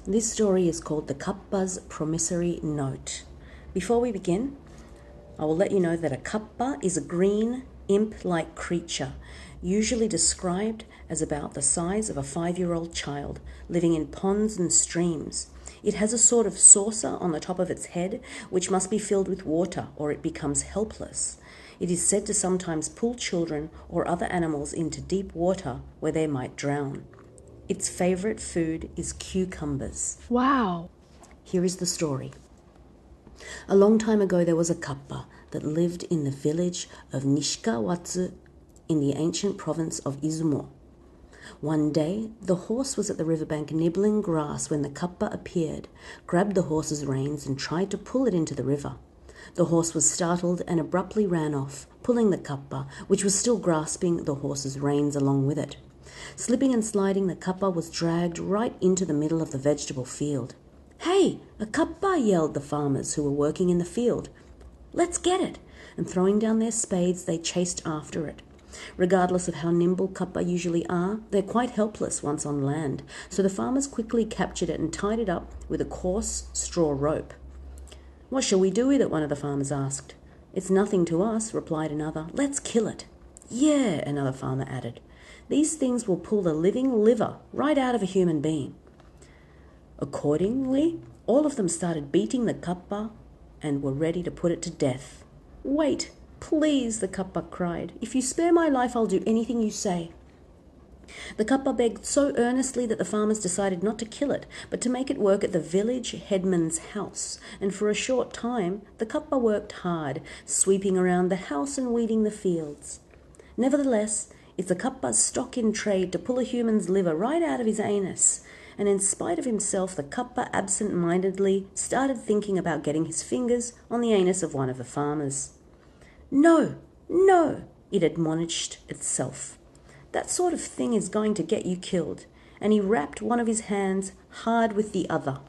This story is called the Kappas Promissory Note. Before we begin, I will let you know that a kappa is a green, imp-like creature, usually described as about the size of a 5-year-old child, living in ponds and streams. It has a sort of saucer on the top of its head, which must be filled with water or it becomes helpless. It is said to sometimes pull children or other animals into deep water where they might drown. Its favorite food is cucumbers. Wow. Here is the story. A long time ago there was a kappa that lived in the village of Nishikawatsu in the ancient province of Izumo. One day the horse was at the riverbank nibbling grass when the kappa appeared, grabbed the horse's reins and tried to pull it into the river. The horse was startled and abruptly ran off, pulling the kappa, which was still grasping the horse's reins along with it. Slipping and sliding, the kappa was dragged right into the middle of the vegetable field. "Hey, a kappa!" yelled the farmers who were working in the field. "Let's get it!" And throwing down their spades, they chased after it. Regardless of how nimble kappa usually are, they're quite helpless once on land, so the farmers quickly captured it and tied it up with a coarse straw rope. "What shall we do with it?" one of the farmers asked. "It's nothing to us," replied another. "Let's kill it." "Yeah," another farmer added. "These things will pull the living liver right out of a human being." Accordingly, all of them started beating the kappa and were ready to put it to death. "Wait, please," the kappa cried. "If you spare my life, I'll do anything you say." The kappa begged so earnestly that the farmers decided not to kill it, but to make it work at the village headman's house. And for a short time, the kappa worked hard, sweeping around the house and weeding the fields. Nevertheless, it's the kappa's stock in trade to pull a human's liver right out of his anus. And in spite of himself, the kappa absent-mindedly started thinking about getting his fingers on the anus of one of the farmers. "No, no," it admonished itself. "That sort of thing is going to get you killed." And he wrapped one of his hands hard with the other.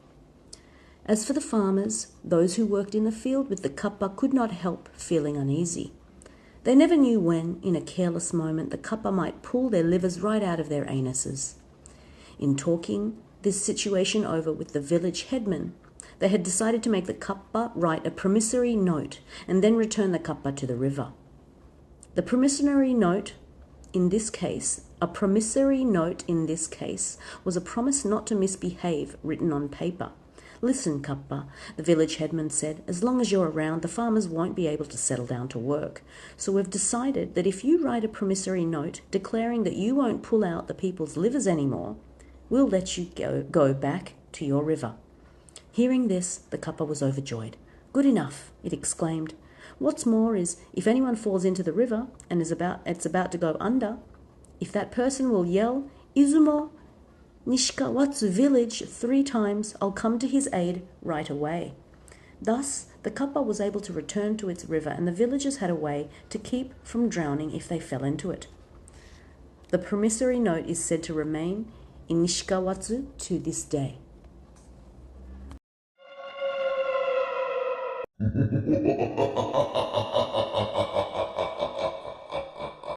As for the farmers, those who worked in the field with the kappa could not help feeling uneasy. They never knew when, in a careless moment, the kappa might pull their livers right out of their anuses. In talking this situation over with the village headman, they had decided to make the kappa write a promissory note and then return the kappa to the river. The promissory note in this case, was a promise not to misbehave written on paper. "Listen, kappa," the village headman said, "as long as you're around, the farmers won't be able to settle down to work. So we've decided that if you write a promissory note declaring that you won't pull out the people's livers anymore, we'll let you go back to your river." Hearing this, the kappa was overjoyed. "Good enough," it exclaimed. "What's more is, if anyone falls into the river and it's about to go under, if that person will yell, 'Izumo Nishikawatsu village' 3 times, I'll come to his aid right away." Thus, the kappa was able to return to its river, and the villagers had a way to keep from drowning if they fell into it. The promissory note is said to remain in Nishikawatsu to this day.